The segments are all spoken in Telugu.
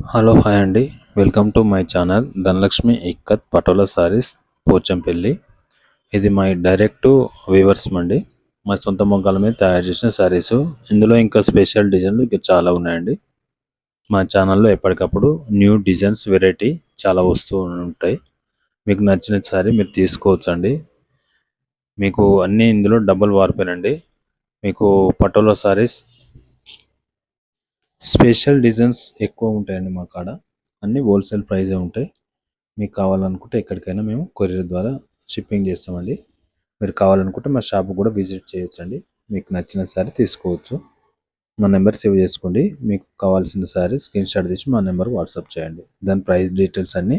హలో హాయ్ అండి. Welcome to my channel Dhanalakshmi ikat patola sarees Pochampally. ఇది మై డైరెక్ట్ వీవర్స్ అండి. మా సొంత మొగ్గాల మీద తయారు చేసిన సారీస్. ఇందులో ఇంకా స్పెషల్ డిజైన్లు ఇంకా చాలా ఉన్నాయండి. మా ఛానల్లో ఎప్పటికప్పుడు న్యూ డిజైన్స్ వెరైటీ చాలా వస్తూ ఉంటాయి. మీకు నచ్చిన సారీ మీరు తీసుకోవచ్చండి. మీకు అన్నీ ఇందులో డబుల్ వార్పేనండి. మీకు పటోలా సారీస్ స్పెషల్ డిజైన్స్ ఎక్కువ ఉంటాయండి మా కాడ. అన్నీ హోల్సేల్ ప్రైజే ఉంటాయి. మీకు కావాలనుకుంటే ఎక్కడికైనా మేము కొరియర్ ద్వారా షిప్పింగ్ చేస్తామండి. మీరు కావాలనుకుంటే మా షాప్ కూడా విజిట్ చేయొచ్చండి. మీకు నచ్చిన సారీ తీసుకోవచ్చు. మా నెంబర్ సేవ్ చేసుకోండి. మీకు కావాల్సిన సారీ స్క్రీన్ షాట్ తీసి మా నెంబర్ వాట్సాప్ చేయండి. దాని ప్రైస్ డీటెయిల్స్ అన్నీ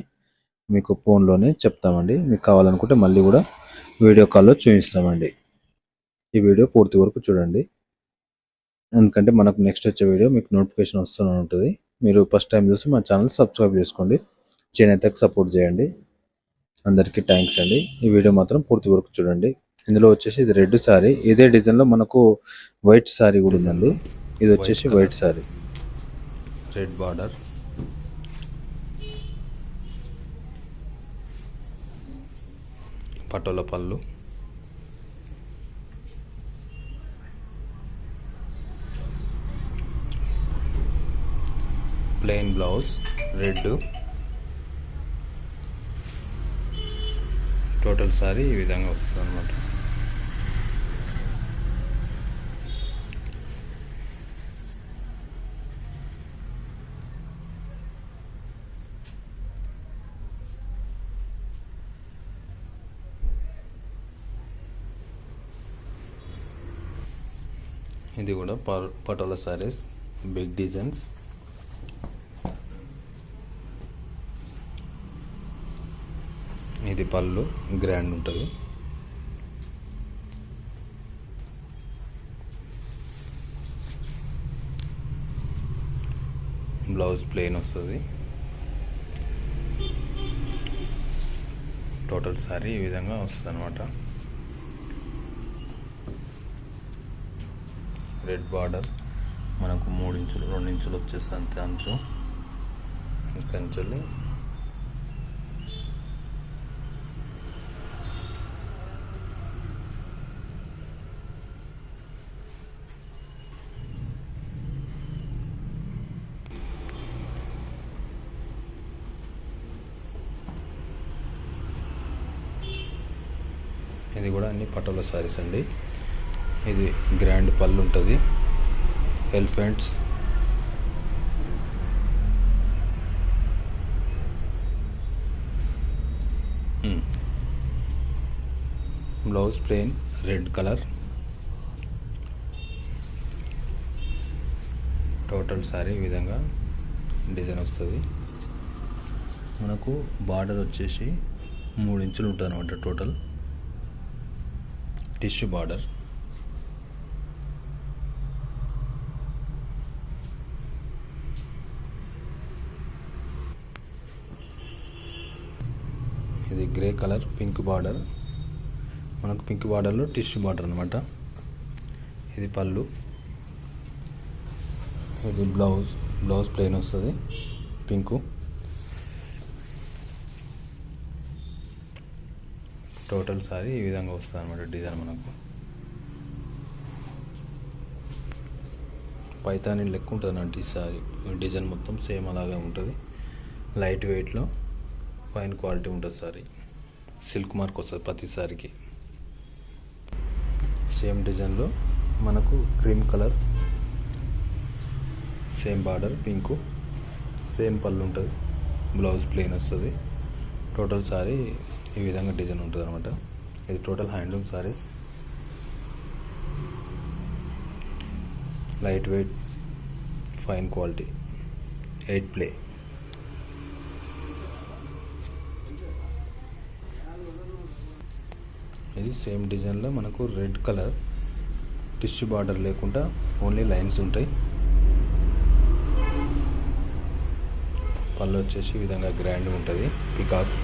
మీకు ఫోన్లోనే చెప్తామండి. మీకు కావాలనుకుంటే మళ్ళీ కూడా వీడియో కాల్లో చూపిస్తామండి. ఈ వీడియో పూర్తి వరకు చూడండి. ఎందుకంటే మనకు నెక్స్ట్ వచ్చే వీడియో మీకు నోటిఫికేషన్ వస్తూనే ఉంటుంది. మీరు ఫస్ట్ టైం చూసి మా ఛానల్ సబ్స్క్రైబ్ చేసుకోండి. చేనేతకు సపోర్ట్ చేయండి. అందరికీ థ్యాంక్స్ అండి. ఈ వీడియో మాత్రం పూర్తి వరకు చూడండి. ఇందులో వచ్చేసి ఇది రెడ్ సారీ. ఇదే డిజైన్లో మనకు వైట్ సారీ కూడా ఉందండి. ఇది వచ్చేసి white sari, red border, Patola పళ్ళు, plain blouse red. Total sari ఈ విధంగా వస్తుంది అన్నమాట. ఇది కూడా పటోలా సారీస్ బిగ్ డిజైన్స్. ఇది పళ్ళు గ్రాండ్ ఉంటుంది. బ్లౌజ్ ప్లెయిన్ వస్తుంది. టోటల్ సారీ ఈ విధంగా వస్తుంది అన్నమాట. రెడ్ బార్డర్ మనకు 3 ఇంచులు 2 ఇంచులు వచ్చేసి అంతే అంచు. ఇక్కడి నుంచి ఇది కూడా అన్ని పటోలా సారీస్ అండి. ఇది గ్రాండ్ పళ్ళు ఉంటుంది. Elephants, blouse plain red colour. Total sari ఈ విధంగా డిజైన్ వస్తుంది. మనకు బార్డర్ వచ్చేసి 3 ఇంచులు ఉంటుంది అన్నమాట. Total tissue border. ఇది గ్రే కలర్ పింక్ బార్డర్. మనకు పింక్ బార్డర్లో టిష్యూ బార్డర్ అనమాట. ఇది పళ్ళు. ఇది బ్లౌజ్ ప్లెయిన్ వస్తుంది పింకు. టోటల్ సారీ ఈ విధంగా వస్తుంది అనమాట డిజైన్. మనకు పైతాని లెక్క ఉంటుంది అన్నట్టు ఈ సారీ. డిజైన్ మొత్తం సేమ్ అలాగే ఉంటుంది. లైట్ వెయిట్లో ఫైన్ క్వాలిటీ ఉంటుంది సారీ. సిల్క్ మార్క్ వస్తుంది ప్రతి సారీకి. సేమ్ డిజైన్లో మనకు cream colour, same border pink, same పళ్ళు ఉంటుంది. బ్లౌజ్ ప్లెయిన్ వస్తుంది. టోటల్ సారీ ఈ విధంగా డిజైన్ ఉంటుంది అనమాట. ఇది total handloom saris. Light weight fine quality 8 play. ఇది సేమ్ డిజైన్లో మనకు రెడ్ కలర్ టిష్యూ బార్డర్ లేకుండా ఓన్లీ లైన్స్ ఉంటాయి. పళ్ళు వచ్చేసి ఈ విధంగా గ్రాండ్ ఉంటుంది. పికాక్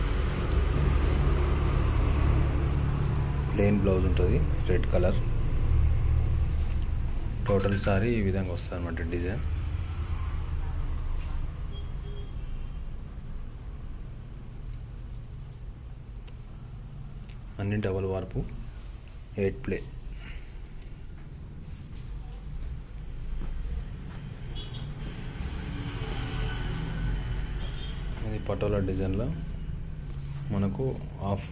ప్లెయిన్ బ్లౌజ్ ఉంటుంది రెడ్ కలర్. టోటల్ సారీ ఈ విధంగా వస్తుంది అన్నమాట డిజైన్. అన్ని డబల్ వార్పు 8 ప్లే. ఇది పటోలా డిజైన్లో మనకు off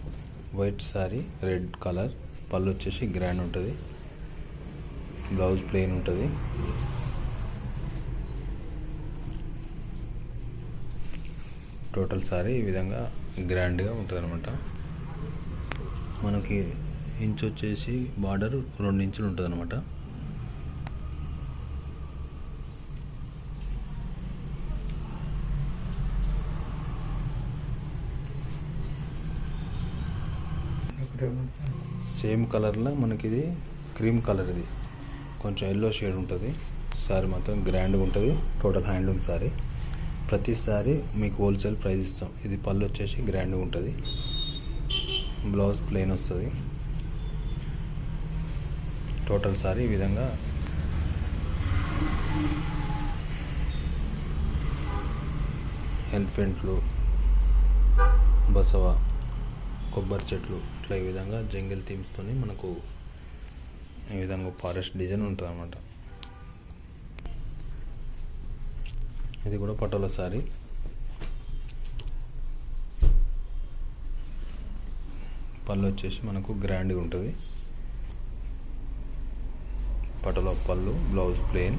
white sari, red colour, పళ్ళు వచ్చేసి గ్రాండ్ ఉంటుంది, బ్లౌజ్ ప్లెయిన్ ఉంటుంది. టోటల్ శారీ ఈ విధంగా గ్రాండ్గా ఉంటుంది అనమాట. మనకి ఇంచు వచ్చేసి బార్డర్ 2 ఇంచులు ఉంటుంది అనమాట. సేమ్ కలర్లో మనకి ఇది క్రీమ్ కలర్, ఇది కొంచెం ఎల్లో షేడ్ ఉంటుంది. శారీ మాత్రం గ్రాండ్గా ఉంటుంది. Total handloom sari. ప్రతి శారీ మీకు హోల్సేల్ ప్రైస్ ఇస్తాం. ఇది పళ్ళు వచ్చేసి గ్రాండ్గా ఉంటుంది, బ్లౌజ్ ప్లెయిన్ వస్తుంది. టోటల్ శారీ ఈ విధంగా ఎలిఫెంట్లు, బసవ, కొబ్బరి చెట్లు ఇట్లా ఈ విధంగా జంగిల్ థీమ్స్తో మనకు ఈ విధంగా ఫారెస్ట్ డిజైన్ ఉంటుంది అన్నమాట. ఇది కూడా పటోలా శారీ. పళ్ళు వచ్చేసి మనకు గ్రాండ్గా ఉంటుంది. పటోలా పళ్ళు, బ్లౌజ్ ప్లెయిన్.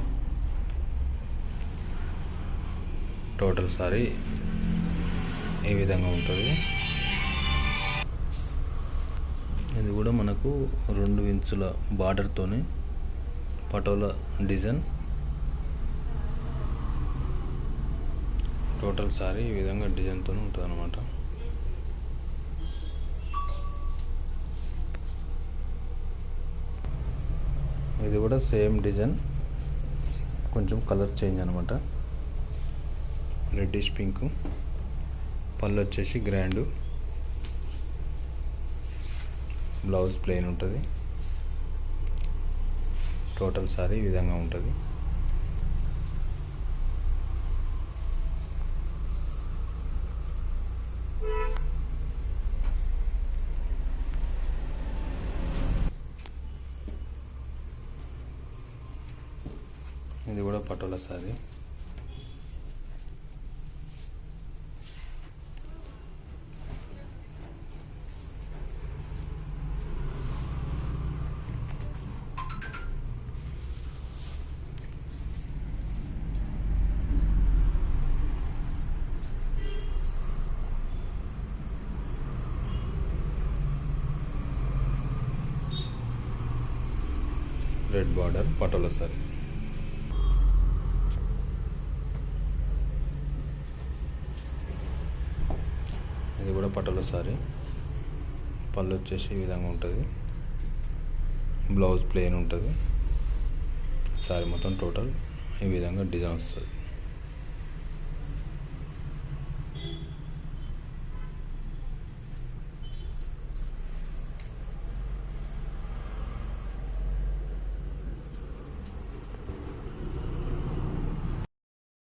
టోటల్ శారీ ఈ విధంగా ఉంటుంది. ఇది కూడా మనకు 2 ఇంచుల బార్డర్తోనే పటోలా డిజైన్. టోటల్ శారీ ఈ విధంగా డిజైన్తో ఉంటుంది అన్నమాట. ఇది కూడా సేమ్ డిజైన్, కొంచెం కలర్ చేంజ్ అనమాట. రెడ్డిష్ పింక్, పళ్ళు వచ్చేసి గ్రాండ్, బ్లౌజ్ ప్లెయిన్ ఉంటుంది. టోటల్ శారీ ఈ విధంగా ఉంటుంది. ఇది కూడా పటోలా శారీ. Red border, Patola sari. ఇది కూడా పటోలా శారీ. పళ్ళు వచ్చేసి ఈ విధంగా ఉంటుంది, బ్లౌజ్ ప్లెయిన్ ఉంటుంది. శారీ మొత్తం టోటల్ ఈ విధంగా డిజైన్ వస్తుంది.